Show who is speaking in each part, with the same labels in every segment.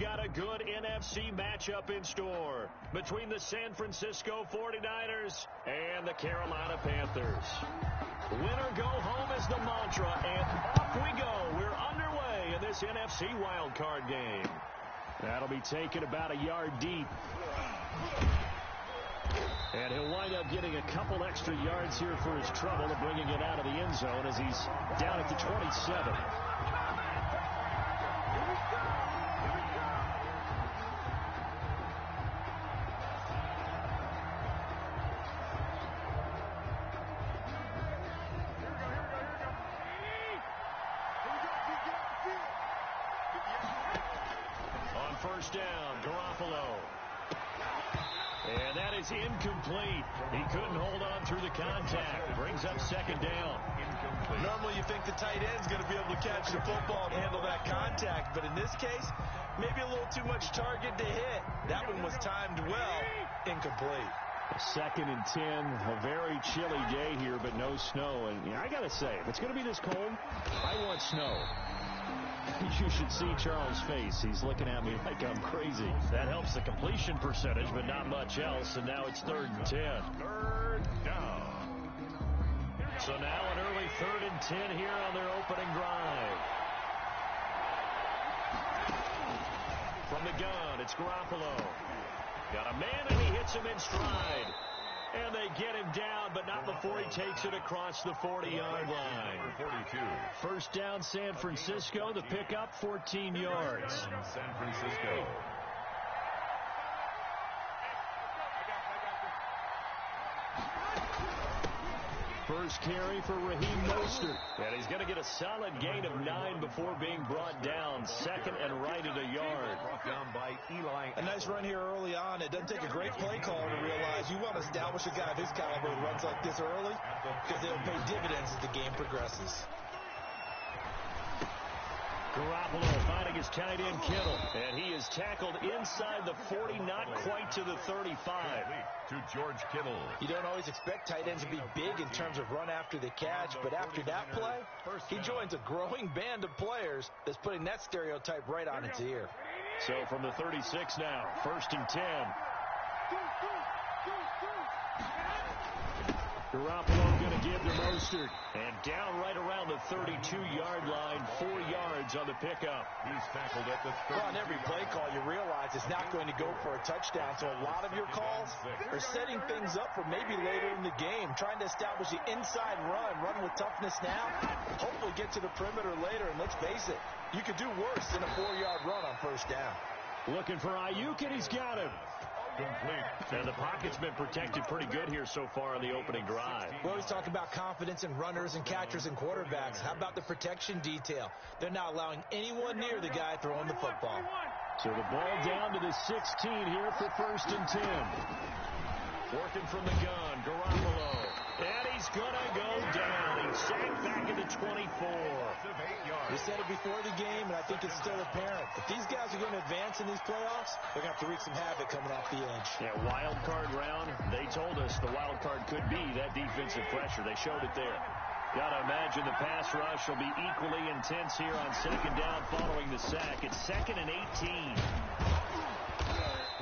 Speaker 1: got a good NFC matchup in store between the San Francisco 49ers and the Carolina Panthers. Win or go home is the mantra, and off we go. We're underway in this NFC wildcard game. That'll be taken about a yard deep. And he'll wind up getting a couple extra yards here for his trouble of bringing it out of the end zone as he's down at the 27. On first down, Garoppolo. And that is incomplete. He couldn't hold on through the contact. It brings up second down.
Speaker 2: Normally you think the tight end's going to be able to catch the football and handle that contact, but in this case, maybe a little too much target to hit. That one was timed well. Incomplete.
Speaker 1: 2nd and 10, a very chilly day here, but no snow. And I got to say, if it's going to be this cold, I want snow. You should see Charles' face. He's looking at me like I'm crazy. That helps the completion percentage, but not much else. And now it's 3rd and 10.
Speaker 3: 3rd down.
Speaker 1: So now an early 3rd and 10 here on their opening drive. From the gun, it's Garoppolo. Got a man, and he hits him in stride. And they get him down, but not before he takes it across the 40-yard line.
Speaker 3: 42.
Speaker 1: First down, San Francisco. The pickup, 14 yards.
Speaker 3: San Francisco.
Speaker 1: First carry for Raheem Mostert. And he's going to get a solid gain of 9 before being brought down. 2nd and right at a yard.
Speaker 3: Brought down by Eli.
Speaker 2: A nice run here early on. It doesn't take a great play caller to realize you want to establish a guy of his caliber who runs like this early because they'll pay dividends as the game progresses.
Speaker 1: Garoppolo finding his tight end Kittle. And he is tackled inside the 40, not quite to the 35.
Speaker 3: To George Kittle.
Speaker 2: You don't always expect tight ends to be big in terms of run after the catch, but after that play, he joins a growing band of players that's putting that stereotype right on its ear.
Speaker 1: So from the 36 now, 1st and 10. Garoppolo going to give to Mostert. And down right around the 32-yard line, 4 yards on the pickup.
Speaker 3: He's tackled at the 30.
Speaker 2: Well, on every play call, you realize it's not going to go for a touchdown. So a lot of your calls are setting things up for maybe later in the game, trying to establish the inside run with toughness now, hopefully get to the perimeter later. And let's face it, you could do worse than a 4-yard run on first down.
Speaker 1: Looking for Ayuk, and he's got him.
Speaker 3: Complete.
Speaker 1: And the pocket's been protected pretty good here so far on the opening drive.
Speaker 2: We always talk about confidence in runners and catchers and quarterbacks. How about the protection detail? They're not allowing anyone near the guy throwing the football.
Speaker 1: So the ball down to the 16 here for 1st and 10. Working from the gun, Garoppolo. And he's going to go down. He's sacked back at the 24.
Speaker 2: We said it before the game, and I think it's still apparent. If these guys are going to advance in these playoffs, they're going to have to wreak some havoc coming off the edge.
Speaker 1: Yeah, wild card round. They told us the wild card could be that defensive pressure. They showed it there. Got to imagine the pass rush will be equally intense here on 2nd down following the sack. It's 2nd and 18.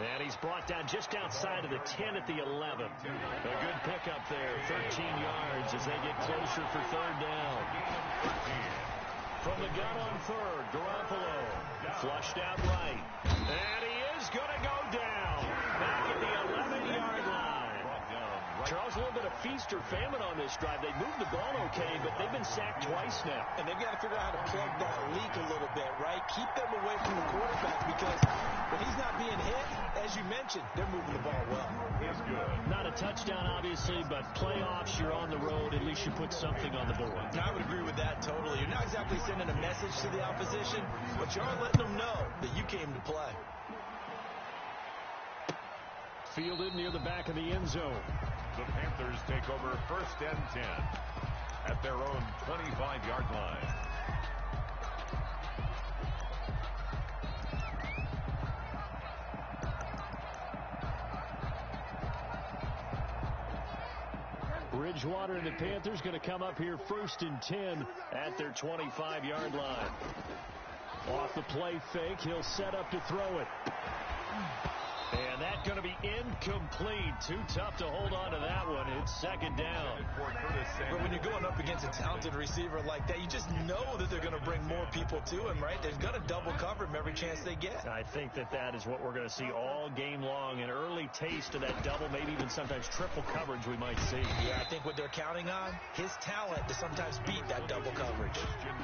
Speaker 1: And he's brought down just outside of the 10 at the 11. A good pickup there, 13 yards as they get closer for 3rd down. From the gun on 3rd, Garoppolo flushed out right. And he is going to go down back at the 11-yard line. Charles, a little bit of feast or famine on this drive. They moved the ball okay, but they've been sacked twice now.
Speaker 2: And they've got to figure out how to plug that leak a little bit, right? Keep them away from the quarterback because when he's not being hit, as you mentioned, they're moving the ball well.
Speaker 3: He's good.
Speaker 1: Not a touchdown, obviously, but playoffs, you're on the road. At least you put something on the board.
Speaker 2: I would agree with that totally. You're not exactly sending a message to the opposition, but you are letting them know that you came to play.
Speaker 1: Fielded near the back of the end zone.
Speaker 3: The Panthers take over 1st and 10 at their own 25-yard line.
Speaker 1: Bridgewater and the Panthers going to come up here 1st and 10 at their 25-yard line. Off the play fake, he'll set up to throw it. And that's going to be incomplete. Too tough to hold on to that one. It's second down.
Speaker 2: But when you're going up against a talented receiver like that, you just know that they're going to bring more people to him, right? They're going to double cover him every chance they get.
Speaker 1: I think that is what we're going to see all game long. An early taste of that double, maybe even sometimes triple coverage we might see.
Speaker 2: Yeah, I think what they're counting on, his talent to sometimes beat that double coverage.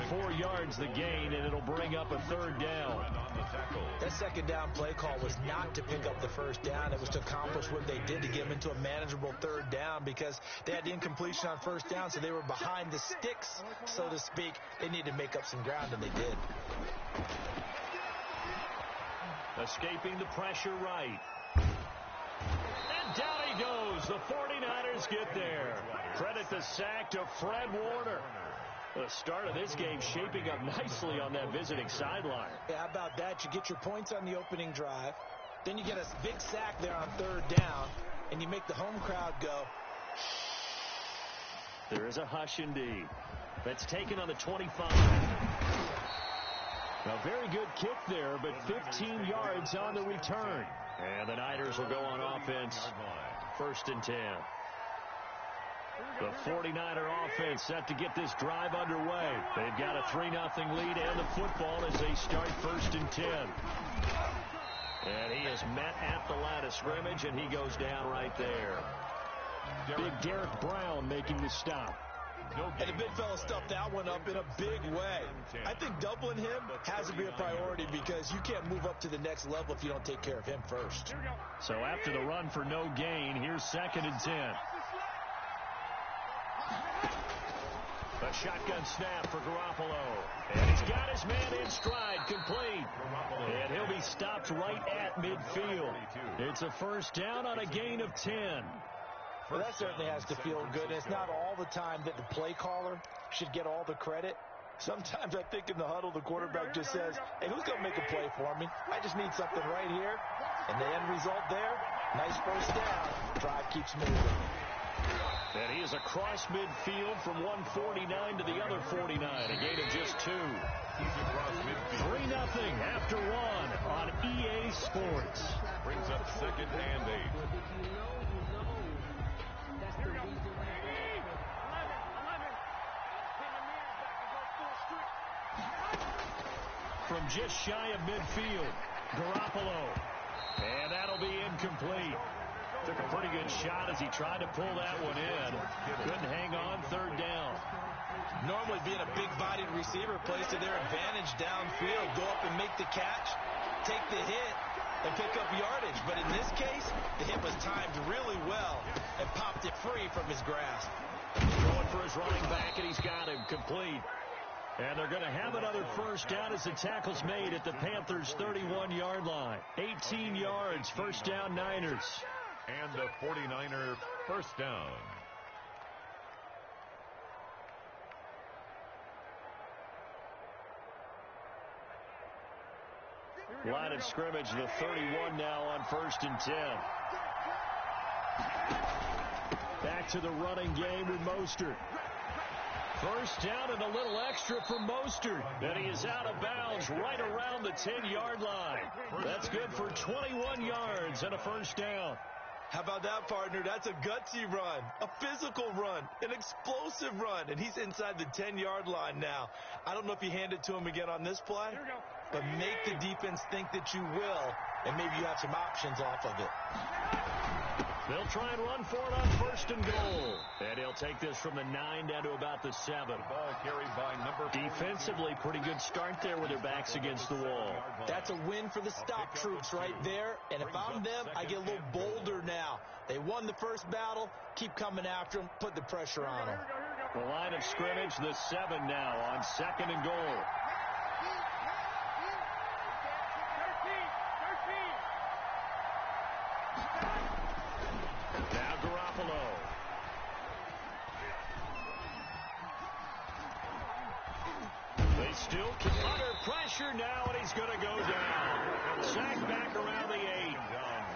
Speaker 1: 4 yards the gain, and it'll bring up a third down.
Speaker 2: That second down play call was not to pick up the first down. It was to accomplish what they did, to get them into a manageable third down, because they had the incompletion on first down, so they were behind the sticks, so to speak. They needed to make up some ground, and they did.
Speaker 1: Escaping the pressure right. And down he goes. The 49ers get there. Credit the sack to Fred Warner. The start of this game shaping up nicely on that visiting sideline.
Speaker 2: Yeah, how about that? You get your points on the opening drive. Then you get a big sack there on third down, and you make the home crowd go.
Speaker 1: There is a hush indeed. That's taken on the 25. A very good kick there, but 15 yards on the return. And the Niners will go on offense. 1st and 10. The 49er offense set to get this drive underway. They've got a 3-0 lead and the football as they start 1st and 10. And he is met at the line of scrimmage, and he goes down right there. Big Derek Brown making the stop.
Speaker 2: And the big fella stuffed that one up in a big way. I think doubling him has to be a priority, because you can't move up to the next level if you don't take care of him first.
Speaker 1: So after the run for no gain, here's 2nd and 10. A shotgun snap for Garoppolo. And he's got his man in stride, complete. And he'll be stopped right at midfield. It's a 1st down on a gain of 10.
Speaker 2: Well, that certainly has to feel good. It's not all the time that the play caller should get all the credit. Sometimes I think in the huddle, the quarterback just says, hey, who's going to make a play for me? I just need something right here. And the end result there, nice 1st down. Drive keeps moving.
Speaker 1: And he is across midfield from 149 to the other 49. A gain of just 2. 3-0 after 1 on EA Sports.
Speaker 3: Brings up 2nd and 8.
Speaker 1: From just shy of midfield, Garoppolo. And that'll be incomplete. Took a pretty good shot as he tried to pull that one in. Couldn't hang on 3rd down.
Speaker 2: Normally being a big-bodied receiver plays to their advantage downfield. Go up and make the catch, take the hit, and pick up yardage. But in this case, the hit was timed really well and popped it free from his grasp.
Speaker 1: Going for his running back, and he's got him complete. And they're going to have another 1st down as the tackle's made at the Panthers' 31-yard line. 18 yards, 1st down Niners.
Speaker 3: And the 49er 1st down.
Speaker 1: Line of scrimmage, the 31 now on 1st and 10. Back to the running game with Mostert. 1st down and a little extra for Mostert. And he is out of bounds right around the 10-yard line. That's good for 21 yards and a 1st down.
Speaker 2: How about that, partner? That's a gutsy run, a physical run, an explosive run, and he's inside the 10-yard line now. I don't know if you hand it to him again on this play, but make the defense think that you will, and maybe you have some options off of it.
Speaker 1: They'll try and run for it on 1st and goal. And he'll take this from the 9 down to about the 7.
Speaker 3: Ball carried by number 4.
Speaker 1: Defensively, pretty good start there with their backs against the wall.
Speaker 2: That's a win for the stop troops right there. And if I'm them, I get a little bolder now. They won the first battle. Keep coming after them. Put the pressure on them.
Speaker 1: The line of scrimmage, the 7 now on 2nd and goal. Now Garoppolo. They still keep under pressure now, and he's going to go down. Sack back around the 8.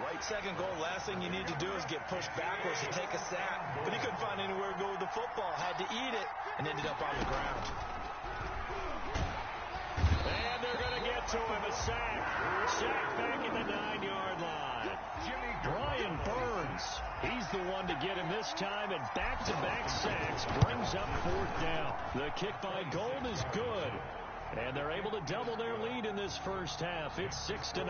Speaker 2: Right, 2nd goal. Last thing you need to do is get pushed backwards to take a sack. But he couldn't find anywhere to go with the football. Had to eat it and ended up on the ground.
Speaker 1: And they're going to to him, a sack. Sack back at the 9-yard line. Brian Burns, he's the one to get him this time, and back-to-back sacks brings up 4th down. The kick by Gold is good. And they're able to double their lead in this first half. It's 6-0.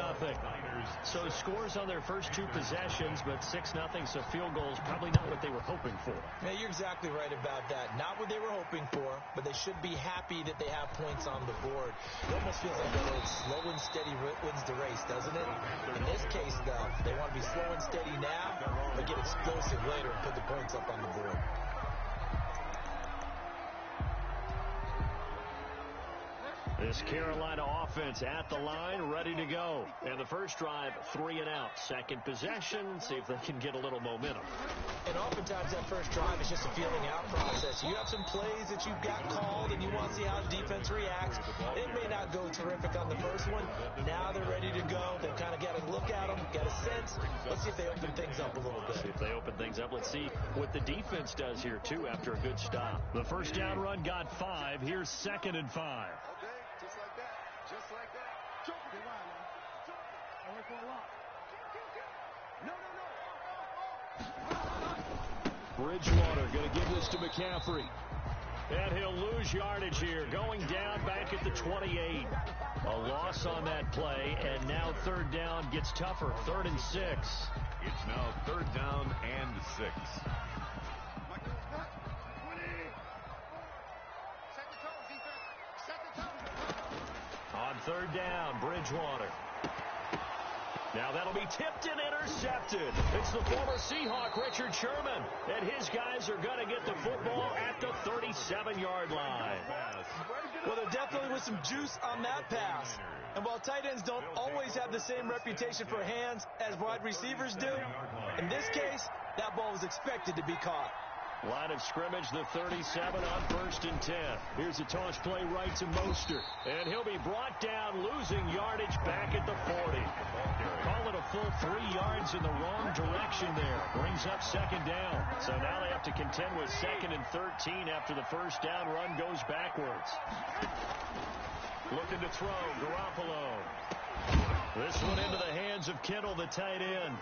Speaker 1: So scores on their first 2 possessions, but 6-0, so field goals probably not what they were hoping for.
Speaker 2: Yeah, you're exactly right about that. Not what they were hoping for, but they should be happy that they have points on the board. It almost feels like that old slow and steady wins the race, doesn't it? In this case, though, they want to be slow and steady now, but get explosive later and put the points up on the board.
Speaker 1: This Carolina offense at the line, ready to go. And the first drive, 3 and out. Second possession, see if they can get a little momentum.
Speaker 2: And oftentimes that first drive is just a feeling out process. You have some plays that you've got called and you want to see how the defense reacts. It may not go terrific on the first one. Now they're ready to go. They've kind of got to look at them, got a sense. Let's see if they open things up a little bit.
Speaker 1: See if they open things up. Let's see what the defense does here, too, after a good stop. The first down run got 5. Here's 2nd and 5.
Speaker 4: Just like that. Just like that.
Speaker 1: Bridgewater going to give this to McCaffrey. And he'll lose yardage here. Going down back at the 28. A loss on that play, and now 3rd down gets tougher. 3rd and 6.
Speaker 3: It's now 3rd down and 6.
Speaker 1: On 3rd down, Bridgewater. Now that'll be tipped and intercepted. It's the former Seahawk, Richard Sherman. And his guys are going to get the football at the 37-yard line.
Speaker 2: Well, there definitely was some juice on that pass. And while tight ends don't always have the same reputation for hands as wide receivers do, in this case, that ball was expected to be caught.
Speaker 1: Line of scrimmage, the 37 on 1st and 10. Here's a toss play right to Mostert. And he'll be brought down, losing yardage back at the 40. Call it a full 3 yards in the wrong direction there. Brings up 2nd down. So now they have to contend with 2nd and 13 after the first down run goes backwards. Looking to throw, Garoppolo. This one into the hands of Kittle, the tight end.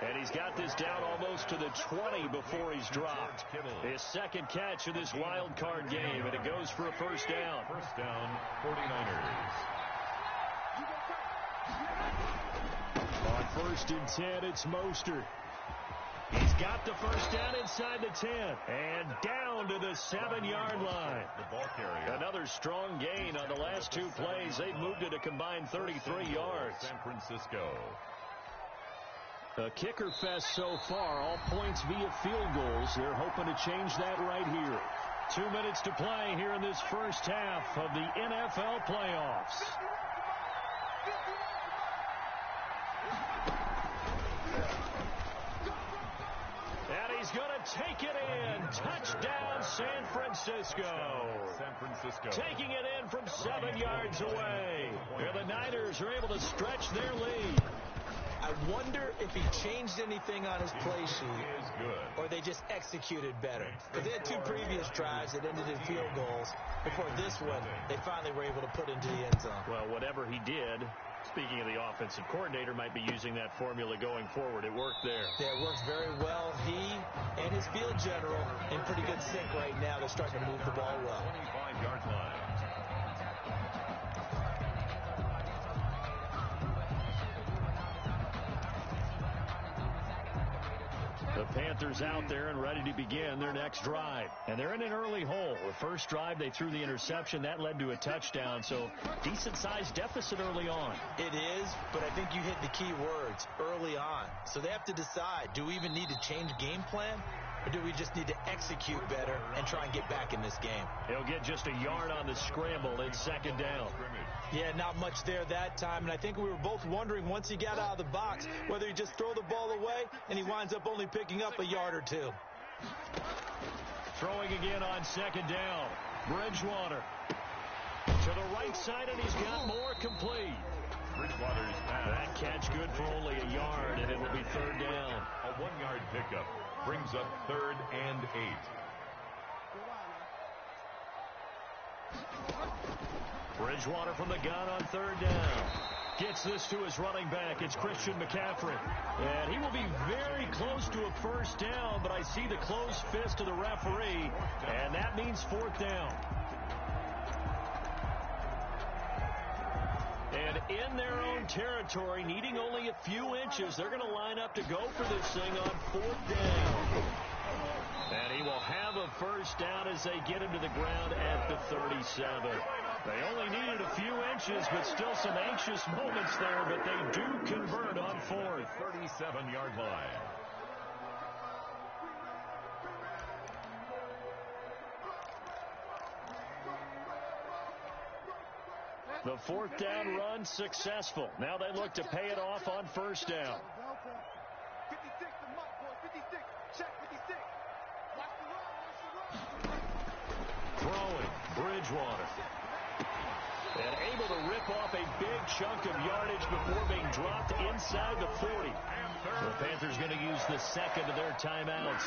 Speaker 1: And he's got this down almost to the 20 before he's dropped. His 2nd catch of this wild card game, and it goes for a first down.
Speaker 3: First down, 49ers.
Speaker 1: On 1st and 10, it's Mostert. He's got the first down inside the 10. And down to the 7-yard line.
Speaker 3: The ball carrier.
Speaker 1: Another strong gain on the last 2 plays. They've moved it a combined 33 yards.
Speaker 3: San Francisco.
Speaker 1: A kicker fest so far, all points via field goals. They're hoping to change that right here. 2 minutes to play here in this first half of the NFL playoffs. And he's going to take it in. Touchdown, San Francisco.
Speaker 3: San Francisco.
Speaker 1: Taking it in from 7 yards away. And the Niners are able to stretch their lead.
Speaker 2: I wonder if he changed anything on his play sheet, or they just executed better. Because they had 2 previous drives that ended in field goals. Before this one, they finally were able to put into the end zone.
Speaker 1: Well, whatever he did, speaking of the offensive coordinator, might be using that formula going forward. It worked there.
Speaker 2: Yeah, it works very well. He and his field general in pretty good sync right now. They're starting to move the ball well.
Speaker 3: 25-yard line.
Speaker 1: The Panthers out there and ready to begin their next drive. And they're in an early hole. The first drive, they threw the interception. That led to a touchdown, so decent-sized deficit early on.
Speaker 2: It is, but I think you hit the key words, early on. So they have to decide, do we even need to change game plan? Or do we just need to execute better and try and get back in this game?
Speaker 1: He'll get just a yard on the scramble in 2nd down.
Speaker 2: Yeah, not much there that time. And I think we were both wondering once he got out of the box whether he just throw the ball away and he winds up only picking up a yard or 2.
Speaker 1: Throwing again on 2nd down. Bridgewater to the right side, and he's got more complete.
Speaker 3: Bridgewater's pass.
Speaker 1: That catch good for only a yard, and it will be 3rd down.
Speaker 3: A 1-yard pickup brings up 3rd and 8.
Speaker 1: Bridgewater from the gun on third down. Gets this to his running back. It's Christian McCaffrey. And he will be very close to a first down, but I see the closed fist of the referee, and that means fourth down. And in their own territory, needing only a few inches, they're going to line up to go for this thing on fourth down. And he will have a first down as they get him to the ground at the 37. They only needed a few inches, but still some anxious moments there, but they do convert on fourth.
Speaker 3: 37-yard line.
Speaker 1: The fourth down run successful. Now they look to pay it off on first down.
Speaker 4: 56 to Mike, boy. 56. Check 56. Watch the run.
Speaker 1: Throwing, Bridgewater. And able to rip off a big chunk of yardage before being dropped inside the 40. The Panthers going to use the second of their timeouts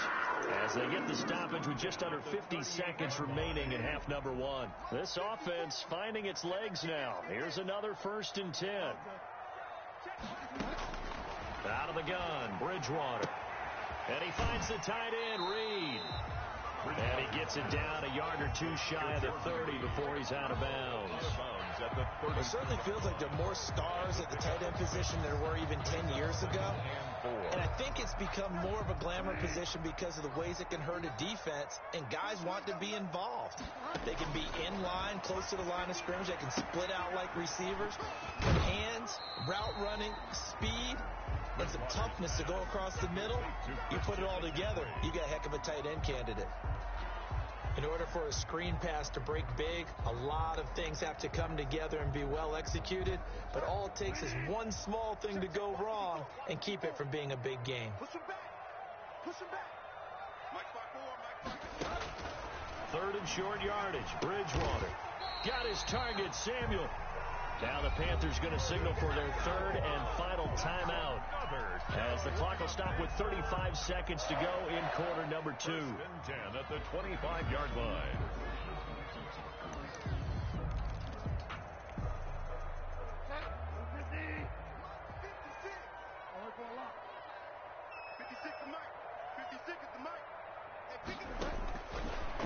Speaker 1: as they get the stoppage with just under 50 seconds remaining in half number one. This offense finding its legs now. Here's another 1st and 10. Out of the gun, Bridgewater. And he finds the tight end, Reed. And he gets it down a yard or two shy of the 30 before he's out of bounds.
Speaker 2: It certainly feels like there are more stars at the tight end position than there were even 10 years ago. And I think it's become more of a glamour position because of the ways it can hurt a defense, and guys want to be involved. They can be in line, close to the line of scrimmage. They can split out like receivers. Hands, route running, speed, and some toughness to go across the middle. You put it all together, you got a heck of a tight end candidate. In order for a screen pass to break big, a lot of things have to come together and be well executed, but all it takes is one small thing to go wrong and keep it from being a big game.
Speaker 4: Push him back. Push him back. Mike 5-4.
Speaker 1: Third and short yardage. Bridgewater got his target, Samuel. Now the Panthers going to signal for their third and final timeout as the clock will stop with 35 seconds to go in quarter number 2.
Speaker 3: 10 at the 25-yard line.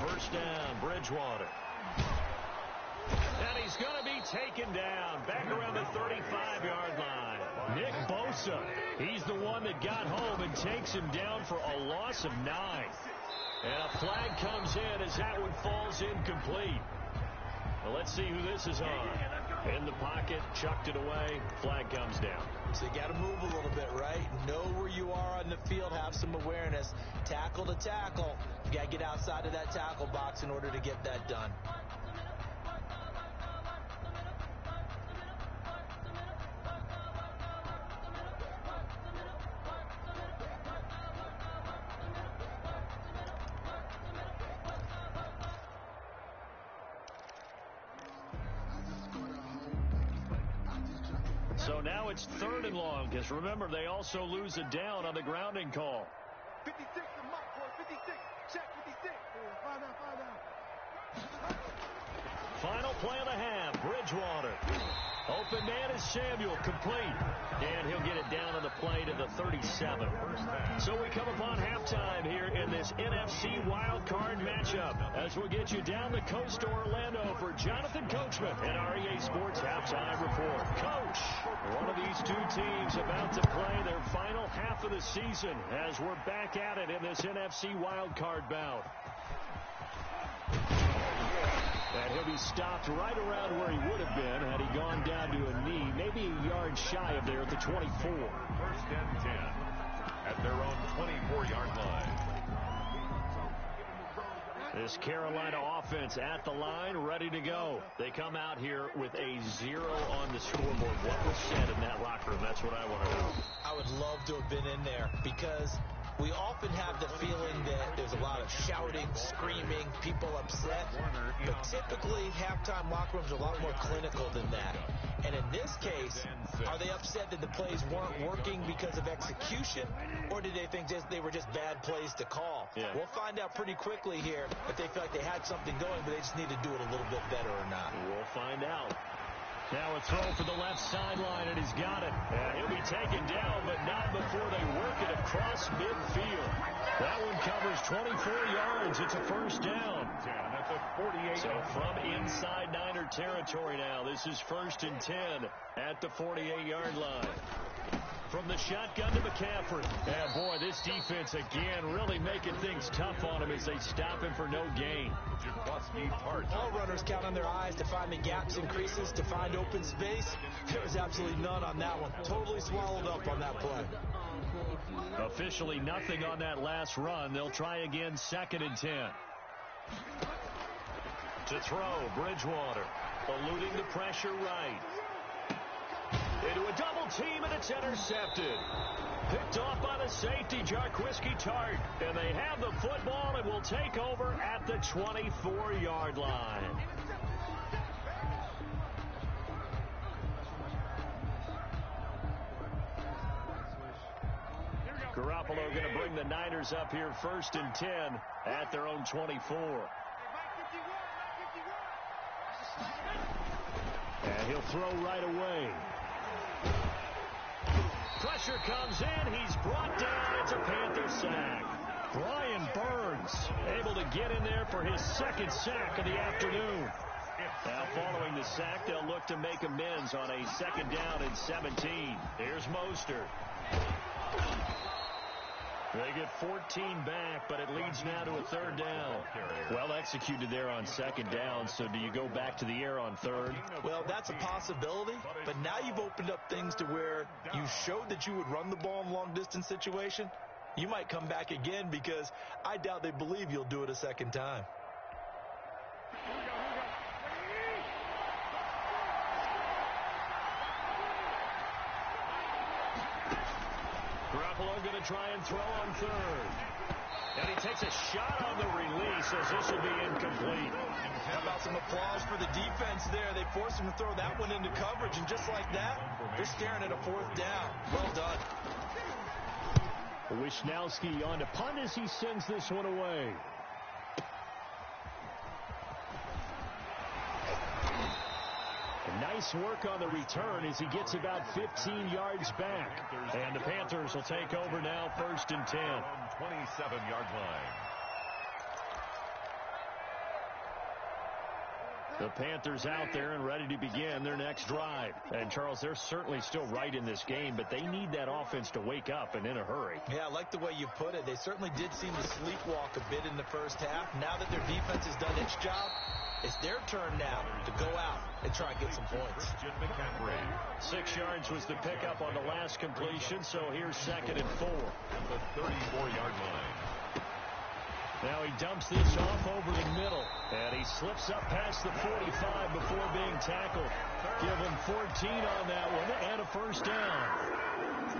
Speaker 1: First down, Bridgewater. And he's going to be taken down back around the 35-yard line. Nick Bosa, he's the one that got home and takes him down for a loss of 9. And a flag comes in as that one falls incomplete. Well, let's see who this is on. In the pocket, chucked it away, flag comes down.
Speaker 2: So you got to move a little bit, right? Know where you are on the field, have some awareness. Tackle to tackle. You got to get outside of that tackle box in order to get that done.
Speaker 1: So now it's third and long, because remember, they also lose a down on the grounding call.
Speaker 4: 56 to Mike, boy. 56. Check 56. Find out.
Speaker 1: Final play of the half, Bridgewater. Open man is Samuel, complete. And he'll get it down on the play to the 37. So we come upon halftime here in this NFC wildcard matchup as we'll get you down the coast to Orlando for Jonathan Coachman and our EA Sports Halftime Report. Coach, one of these two teams about to play their final half of the season as we're back at it in this NFC wildcard bout. And he'll be stopped right around where he would have been had he gone down to a knee, maybe a yard shy of there at the 24.
Speaker 3: First and 10 at their own 24-yard line.
Speaker 1: This Carolina offense at the line, ready to go. They come out here with a 0 on the scoreboard. What was said in that locker room? That's what I want to know.
Speaker 2: I would love to have been in there because We often have the feeling that there's a lot of shouting, screaming, people upset. But typically, halftime locker rooms are a lot more clinical than that. And in this case, are they upset that the plays weren't working because of execution? Or did they think they were just bad plays to call?
Speaker 1: Yeah.
Speaker 2: We'll find out pretty quickly here if they feel like they had something going, but they just need to do it a little bit better or not.
Speaker 1: We'll find out. Now a throw for the left sideline, and he's got it. And he'll be taken down, but not before they work it across midfield. That one covers 24 yards. It's a first down.
Speaker 3: 10 at the 48.
Speaker 1: So from inside Niner territory now, this is 1st and 10 at the 48-yard line. From the shotgun to McCaffrey. Yeah, boy, this defense again really making things tough on him as they stop him for no gain.
Speaker 2: All runners count on their eyes to find the gaps and creases, to find open space. There was absolutely none on that one. Totally swallowed up on that play.
Speaker 1: Officially nothing on that last run. They'll try again, 2nd and 10. To throw, Bridgewater. Eluding the pressure right. Into a double team, and it's intercepted. Picked off by the safety, Jarquiski Tart. And they have the football and will take over at the 24-yard line. Garoppolo going to bring the Niners up here 1st and 10 at their own 24. And he'll throw right away. Pressure comes in. He's brought down. It's a Panther sack. Brian Burns able to get in there for his 2nd sack of the afternoon. Now following the sack, they'll look to make amends on a 2nd down and 17. Here's Mostert. They get 14 back, but it leads now to a 3rd down. Well executed there on 2nd down, so do you go back to the air on 3rd?
Speaker 2: Well, that's a possibility, but now you've opened up things to where you showed that you would run the ball in long-distance situation. You might come back again because I doubt they believe you'll do it a 2nd time.
Speaker 1: Garoppolo going to try and throw on 3rd. And he takes a shot on the release as this will be incomplete.
Speaker 2: How about some applause for the defense there? They forced him to throw that one into coverage, and just like that, they're staring at a 4th down. Well done.
Speaker 1: Wisnowski on to punt as he sends this one away. Nice work on the return as he gets about 15 yards back. And the Panthers will take over now 1st and 10.
Speaker 3: 27-yard line.
Speaker 1: The Panthers out there and ready to begin their next drive. And, Charles, they're certainly still right in this game, but they need that offense to wake up and in a hurry.
Speaker 2: Yeah, I like the way you put it. They certainly did seem to sleepwalk a bit in the first half. Now that their defense has done its job, it's their turn now to go out and try and get some points.
Speaker 1: 6 yards was the pickup on the last completion, so here's 2nd and 4.
Speaker 3: The 34-yard line.
Speaker 1: Now he dumps this off over the middle, and he slips up past the 45 before being tackled. Give him 14 on that one, and a 1st down.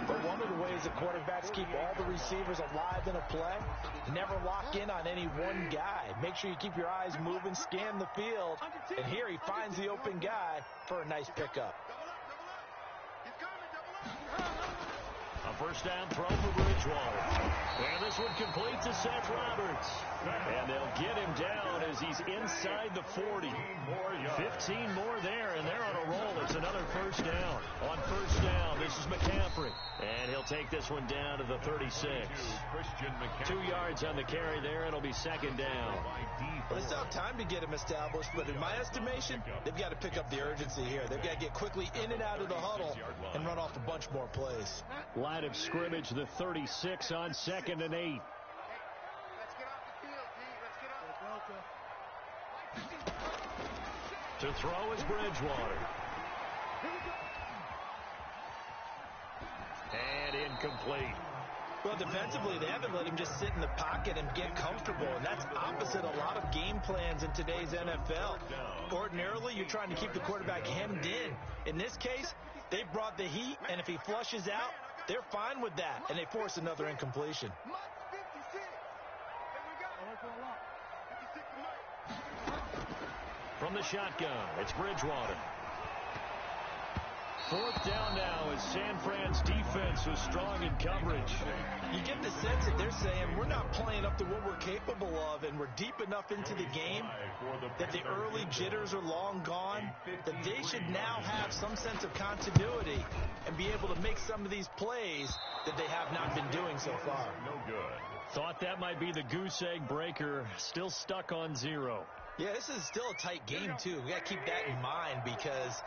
Speaker 2: But one of the ways that quarterbacks keep all the receivers alive in a play, never lock in on any one guy. Make sure you keep your eyes moving, scan the field, and here he finds the open guy for a nice pickup.
Speaker 1: A 1st down throw for Bridgewater. And this one complete to Seth Roberts. And they'll get him down as he's inside the 40. 15 more there, and they're on a roll. It's another 1st down. On 1st down, this is McCaffrey. And he'll take this one down to the 36. 2 yards on the carry there, and it'll be 2nd down.
Speaker 2: Well, they still have time to get him established, but in my estimation, they've got to pick up the urgency here. They've got to get quickly in and out of the huddle and run off a bunch more plays.
Speaker 1: Line of scrimmage, the 36 on 2nd and 8.
Speaker 4: Let's get off the field, D. Let's get off.
Speaker 1: To throw is Bridgewater. And incomplete.
Speaker 2: Well, defensively, they haven't let him just sit in the pocket and get comfortable, and that's opposite a lot of game plans in today's NFL. Ordinarily, you're trying to keep the quarterback hemmed in. In this case, they brought the heat, and if he flushes out, They're fine with that, and they force another incompletion.
Speaker 4: Mike 56. Hey, we got it. 56 tonight.
Speaker 1: From the shotgun, it's Bridgewater. Fourth down now as San Fran's defense was strong in coverage.
Speaker 2: You get the sense that they're saying we're not playing up to what we're capable of, and we're deep enough into the game that the early jitters are long gone, that they should now have some sense of continuity and be able to make some of these plays that they have not been doing so far.
Speaker 3: No good.
Speaker 1: Thought that might be the goose egg breaker. Still stuck on 0.
Speaker 2: Yeah, this is still a tight game, too. We got to keep that in mind because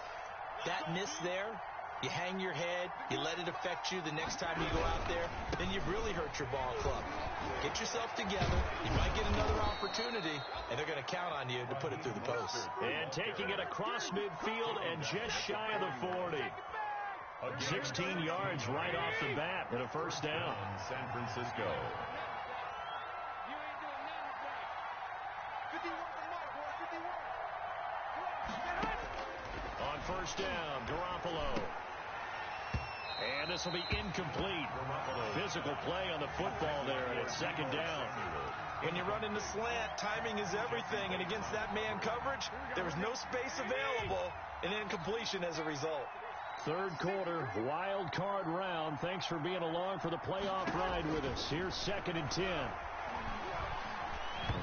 Speaker 2: that miss there, you hang your head, you let it affect you the next time you go out there, then you've really hurt your ball club. Get yourself together. You might get another opportunity, and they're going to count on you to put it through the post.
Speaker 1: And taking it across midfield and just shy of the 40. 16 yards right off the bat and a first down.
Speaker 3: San Francisco.
Speaker 4: You ain't doing nothing, boy. 51 to Mike, boy. 51.
Speaker 1: On first down, Garoppolo. And this will be incomplete. Physical play on the football there, and it's second down.
Speaker 2: When you run in the slant, timing is everything, and against that man coverage, there was no space available, and incompletion as a result.
Speaker 1: Third quarter, wild card round. Thanks for being along for the playoff ride with us. Here's 2nd and 10.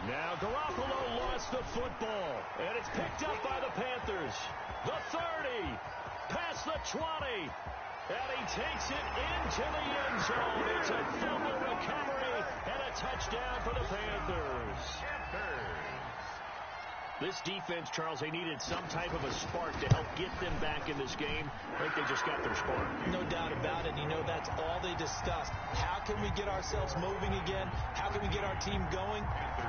Speaker 1: Now Garoppolo lost the football, and it's picked up by the Panthers. The 30, past the 20, and he takes it into the end zone. It's a fumble recovery and a touchdown for the Panthers. This defense, Charles, they needed some type of a spark to help get them back in this game. I think they just got their spark.
Speaker 2: No doubt about it. You know, that's all they discussed. How can we get ourselves moving again? How can we get our team going?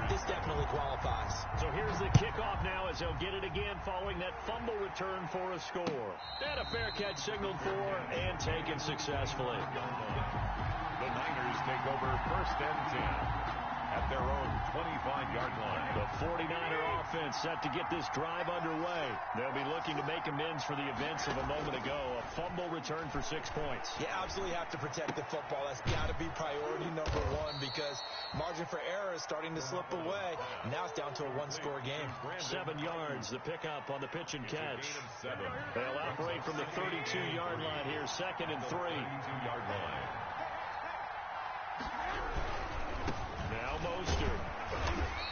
Speaker 2: This definitely qualifies.
Speaker 1: So here's the kickoff now as they'll get it again following that fumble return for a score. And a fair catch signaled for and taken successfully.
Speaker 3: The Niners take over 1st and 10 at their own 25-yard line.
Speaker 1: The 49er offense set to get this drive underway. They'll be looking to make amends for the events of a moment ago. A fumble return for 6 points.
Speaker 2: You absolutely have to protect the football. That's got to be priority number one because margin for error is starting to slip away. Now it's down to a one-score game.
Speaker 1: 7 yards, the pickup on the pitch and catch. They'll operate from the 32-yard line here, 2nd and 3.
Speaker 3: 32-yard line.
Speaker 1: Now Mostert.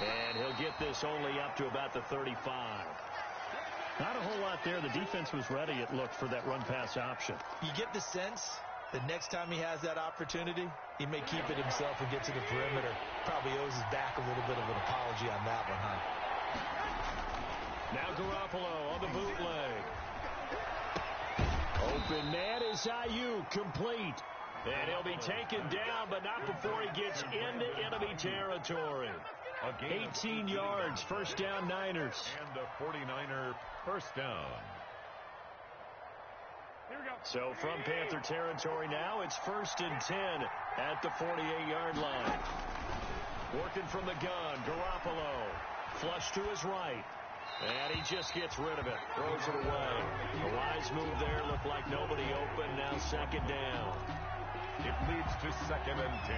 Speaker 1: And he'll get this only up to about the 35. Not a whole lot there. The defense was ready, it looked, for that run-pass option.
Speaker 2: You get the sense that next time he has that opportunity, he may keep it himself and get to the perimeter. Probably owes his back a little bit of an apology on that one, huh?
Speaker 1: Now Garoppolo on the bootleg. Open man is Ayuk, complete. And he'll be taken down, but not before he gets into enemy territory. 18 yards, first down Niners.
Speaker 3: And the 49er first down.
Speaker 1: So from Panther territory now, it's 1st and 10 at the 48-yard line. Working from the gun, Garoppolo. Flush to his right. And he just gets rid of it. Throws it away. A wise move there. Looked like nobody open. Now 2nd down.
Speaker 3: It leads to 2nd and 10.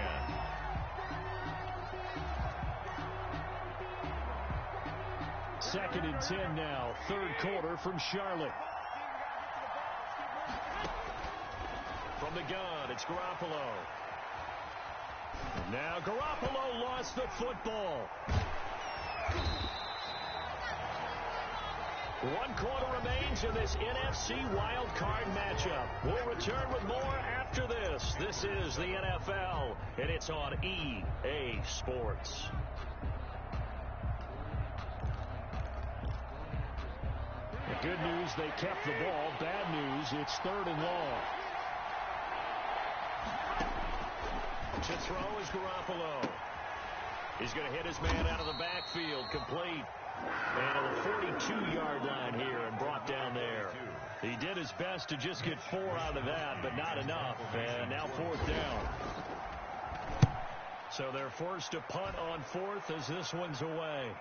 Speaker 1: Second and 10 now. Third quarter from Charlotte. From the gun, it's Garoppolo. And now Garoppolo lost the football. 1 quarter remains in this NFC wildcard matchup. We'll return with more after this. This is the NFL, and it's on EA Sports. The good news, they kept the ball. Bad news, it's 3rd and long. To throw is Garoppolo. He's going to hit his man out of the backfield, complete. And on the 42-yard line here and brought down there. He did his best to just get 4 out of that, but not enough. And now 4th down. So they're forced to punt on 4th as this one's away.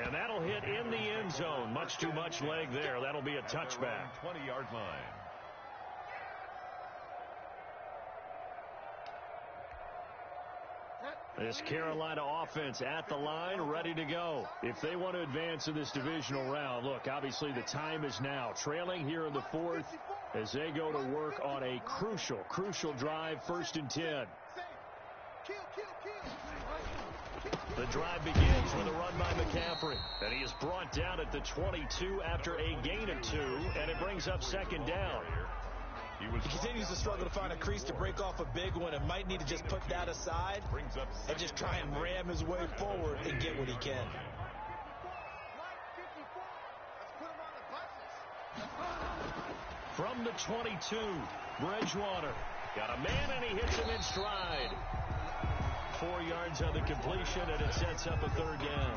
Speaker 1: And that'll hit in the end zone. Much too much leg there. That'll be a touchback.
Speaker 3: 20-yard line.
Speaker 1: This Carolina offense at the line, ready to go. If they want to advance in this divisional round, look, obviously the time is now. Trailing here in the fourth as they go to work on a crucial drive, 1st and 10. The drive begins with a run by McCaffrey. And he is brought down at the 22 after a gain of 2, and it brings up 2nd down.
Speaker 2: He continues to struggle to find a crease to break off a big one and might need to just put that aside and just try and ram his way forward and get what he can.
Speaker 1: From the 22, Bridgewater got a man and he hits him in stride. 4 yards on the completion, and it sets up a 3rd down.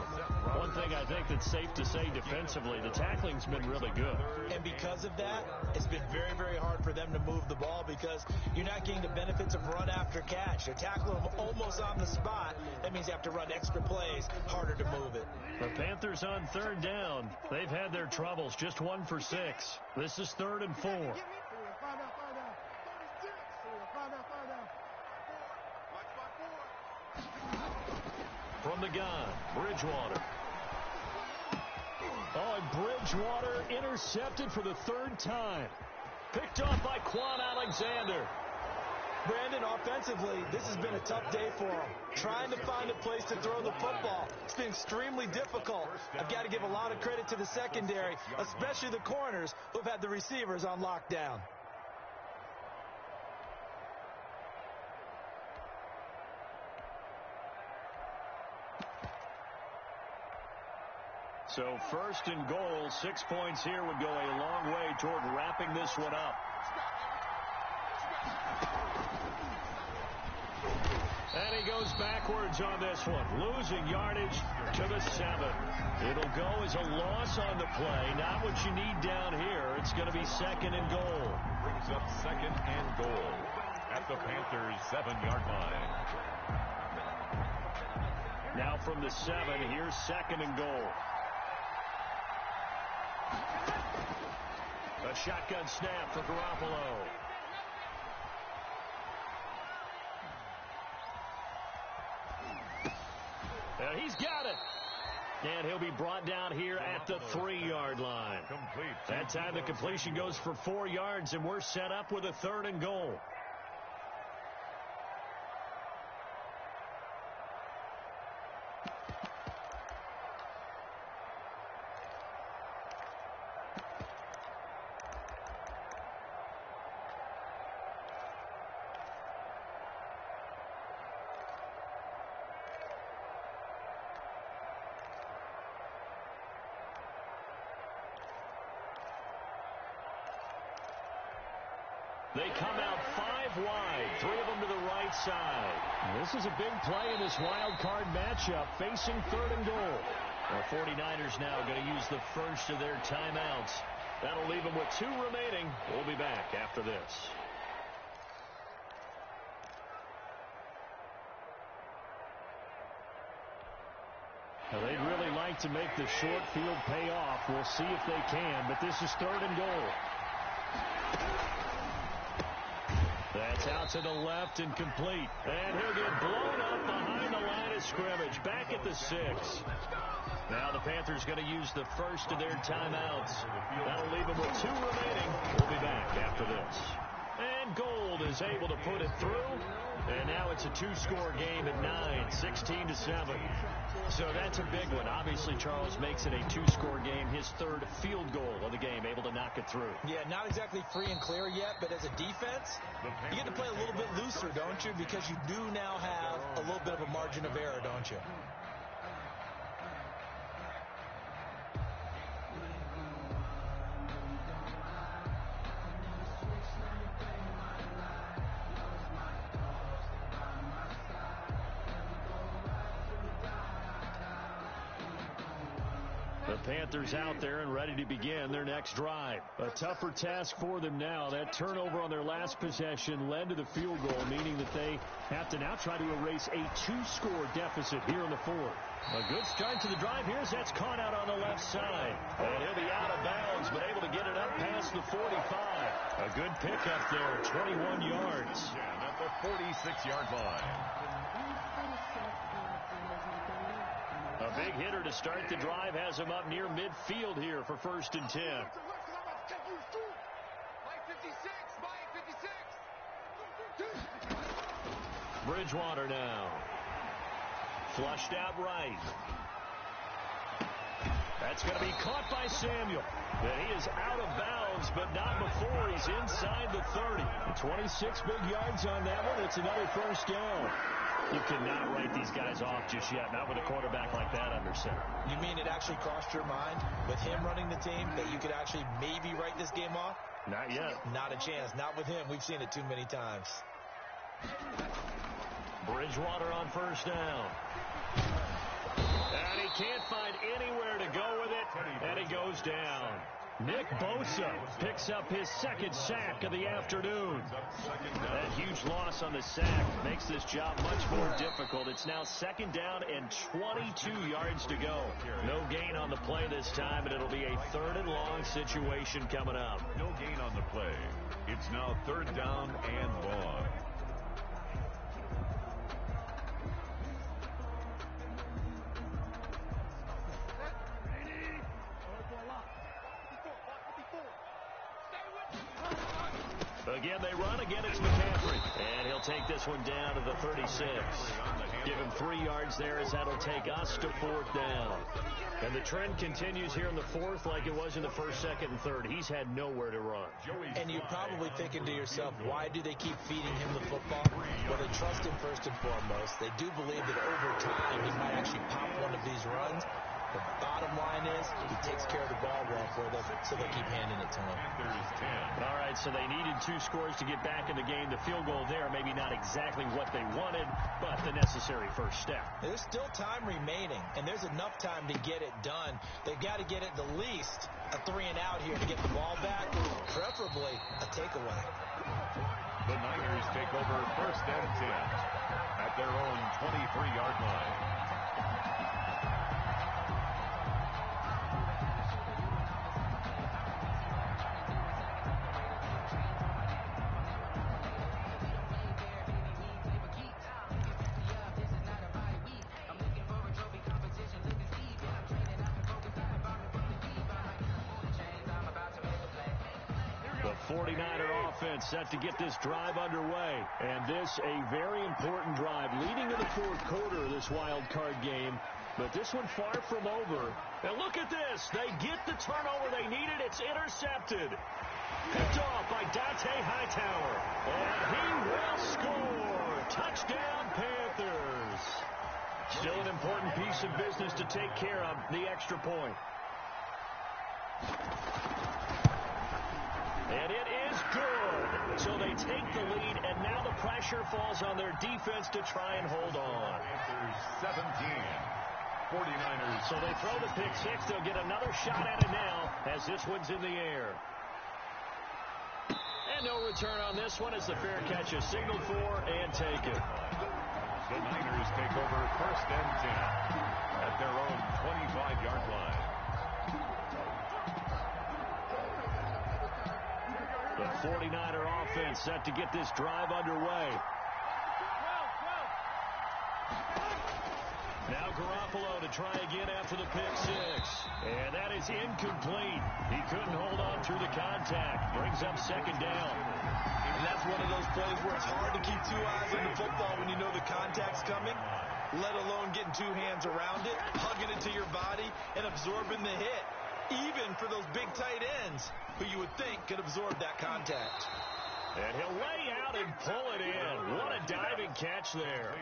Speaker 1: One thing I think that's safe to say defensively, the tackling's been really good.
Speaker 2: And because of that, it's been very, very hard for them to move the ball because you're not getting the benefits of run after catch. They're tackling them almost on the spot. That means you have to run extra plays, harder to move it.
Speaker 1: The Panthers on 3rd down. They've had their troubles, just 1 for 6. This is 3rd and 4. From the gun, Bridgewater. Oh, and Bridgewater intercepted for the 3rd time. Picked off by Quan Alexander.
Speaker 2: Brandon, offensively, this has been a tough day for him. Trying to find a place to throw the football. It's been extremely difficult. I've got to give a lot of credit to the secondary, especially the corners who've had the receivers on lockdown.
Speaker 1: So 1st and goal, 6 points here would go a long way toward wrapping this one up. And he goes backwards on this one, losing yardage to the 7. It'll go as a loss on the play. Not what you need down here. It's going to be 2nd and goal.
Speaker 3: Brings up 2nd and goal at the Panthers' 7-yard line.
Speaker 1: Now from the 7, here's 2nd and goal. A shotgun snap for Garoppolo. And he's got it. And he'll be brought down here at the 3-yard line. That time the completion goes for 4 yards, and we're set up with a 3rd and goal. They come out 5 wide, 3 of them to the right side. This is a big play in this wild card matchup, facing 3rd and goal. The 49ers now going to use the first of their timeouts. That'll leave them with 2 remaining. We'll be back after this. Now, they'd really like to make the short field pay off. We'll see if they can, but this is 3rd and goal. That's out to the left and complete. And he'll get blown up behind the line of scrimmage. Back at the 6. Now the Panthers going to use the first of their timeouts. That'll leave them with 2 remaining. We'll be back after this. And Gold is able to put it through. And now it's a 2-score game at 9, 16-7. So that's a big one. Obviously, Charles makes it a 2-score game. His 3rd field goal of the game, able to knock it through.
Speaker 2: Yeah, not exactly free and clear yet, but as a defense, you get to play a little bit looser, don't you? Because you do now have a little bit of a margin of error, don't you?
Speaker 1: The Panthers out there and ready to begin their next drive. A tougher task for them now. That turnover on their last possession led to the field goal, meaning that they have to now try to erase a 2-score deficit here in the fourth. A good start to the drive here as that's caught out on the left side. And he'll be out of bounds, but able to get it up past the 45. A good pickup there, 21 yards.
Speaker 3: At the 46-yard line.
Speaker 1: A big hitter to start the drive has him up near midfield here for 1st and 10. Bridgewater now. Flushed out right. That's going to be caught by Samuel. And he is out of bounds, but not before he's inside the 30. 26 big yards on that one. It's another 1st down. You cannot write these guys off just yet, not with a quarterback like that under center.
Speaker 2: You mean it actually crossed your mind with him running the team that you could actually maybe write this game off?
Speaker 1: Not yet.
Speaker 2: Not a chance. Not with him. We've seen it too many times.
Speaker 1: Bridgewater on 1st down. And he can't find anywhere to go with it, and he goes down. Nick Bosa picks up his 2nd sack of the afternoon. That huge loss on the sack makes this job much more difficult. It's now 2nd down and 22 yards to go. No gain on the play this time, and it'll be a 3rd and long situation coming up.
Speaker 3: No gain on the play. It's now 3rd down and long.
Speaker 1: Again, they run. Again, it's McCaffrey. And he'll take this one down to the 36. Give him 3 yards there as that'll take us to 4th down. And the trend continues here in the 4th like it was in the 1st, 2nd, and 3rd. He's had nowhere to run.
Speaker 2: And you're probably thinking to yourself, why do they keep feeding him the football? Well, they trust him first and foremost. They do believe that over time he might actually pop one of these runs. The bottom line is he takes care of the ball well for them, so they keep handing it to him.
Speaker 1: All right, so they needed 2 scores to get back in the game. The field goal there, maybe not exactly what they wanted, but the necessary 1st step.
Speaker 2: There's still time remaining, and there's enough time to get it done. They've got to get at the least a 3-and-out here to get the ball back, preferably a takeaway.
Speaker 3: The Niners take over 1st and 10 at their own 23-yard line.
Speaker 1: The 49er offense set to get this drive underway. And this a very important drive leading to the 4th quarter of this wild card game. But this one far from over. And look at this. They get the turnover they needed. It's intercepted. Picked off by Dante Hightower. And he will score. Touchdown, Panthers. Still an important piece of business to take care of, the extra point. And it is good. So they take the lead, and now the pressure falls on their defense to try and hold on.
Speaker 3: Panthers 17, 49ers.
Speaker 1: So they throw the pick 6. They'll get another shot at it now as this one's in the air. And no return on this one as the fair catch is signaled for and taken.
Speaker 3: The Niners take over 1st and 10 at their own 25-yard line.
Speaker 1: The 49er offense set to get this drive underway. Now Garoppolo to try again after the pick 6. And that is incomplete. He couldn't hold on through the contact. Brings up 2nd down.
Speaker 2: And that's one of those plays where it's hard to keep 2 eyes on the football when you know the contact's coming, let alone getting 2 hands around it, hugging it to your body, and absorbing the hit. Even for those big tight ends who you would think could absorb that contact.
Speaker 1: And he'll lay out and pull it in. What a diving catch there.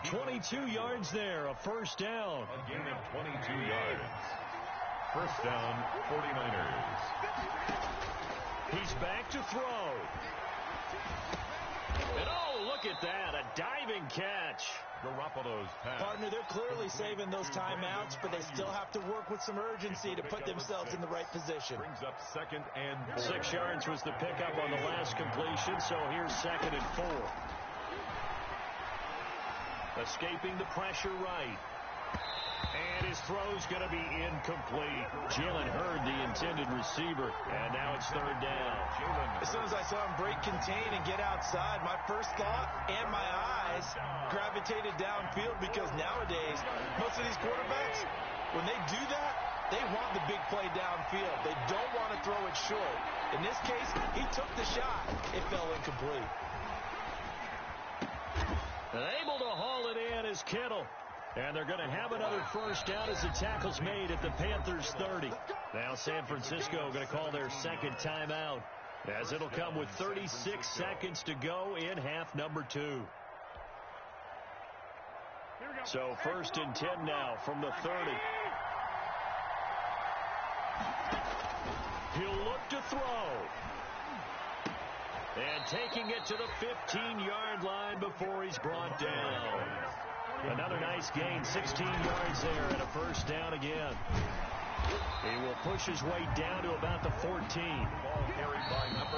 Speaker 1: 22 yards there, a 1st down.
Speaker 3: A gain of 22 yards. 1st down, 49ers.
Speaker 1: He's back to throw. And oh, look at that, a diving catch.
Speaker 3: Garoppolo's pass.
Speaker 2: Partner, they're clearly saving those timeouts, but they still have to work with some urgency to put themselves in the right position.
Speaker 3: Brings up 2nd and
Speaker 1: 6 yards was the pickup on the last completion, so here's 2nd and 4. Escaping the pressure right. And his throw's going to be incomplete. Jalen heard the intended receiver, and now it's 3rd down.
Speaker 2: As soon as I saw him break contain and get outside, my first thought and my eyes gravitated downfield, because nowadays, most of these quarterbacks, when they do that, they want the big play downfield. They don't want to throw it short. In this case, he took the shot. It fell incomplete.
Speaker 1: Able to haul it in is Kittle. And they're going to have another first down as the tackle's made at the Panthers' 30. Now San Francisco going to call their 2nd timeout, as it'll come with 36 seconds to go in half number 2. So 1st and 10 now from the 30. He'll look to throw. And taking it to the 15-yard line before he's brought down. Another nice gain, 16 yards there, and a first down again. He will push his way down to about the 14.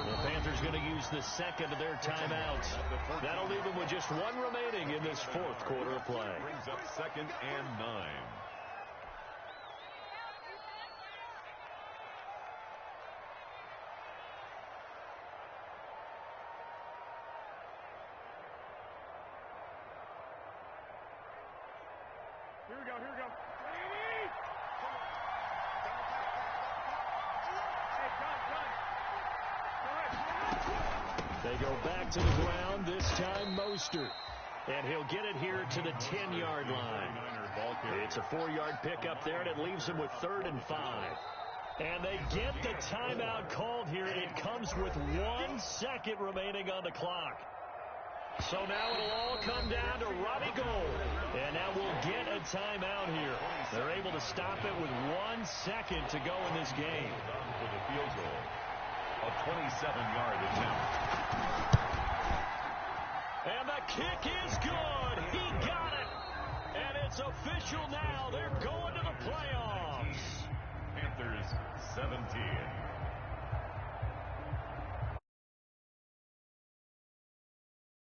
Speaker 1: The Panthers going to use the 2nd of their timeouts. That'll leave them with just 1 remaining in this 4th quarter of play.
Speaker 3: Brings up 2nd and 9.
Speaker 4: Here we go, here we go. Hey, John.
Speaker 1: They go back to the ground, this time Mostert. And he'll get it here to the 10-yard line. It's a 4-yard pickup there, and it leaves them with 3rd and 5. And they get the timeout called here. It comes with 1 second remaining on the clock. So now it'll all come down to Robbie Gould. And now we'll get a timeout here. They're able to stop it with 1 second to go in this game.
Speaker 3: For the field goal. A 27-yard attempt.
Speaker 1: And the kick is good. He got it. And it's official now. They're going to the playoffs.
Speaker 3: Panthers 17.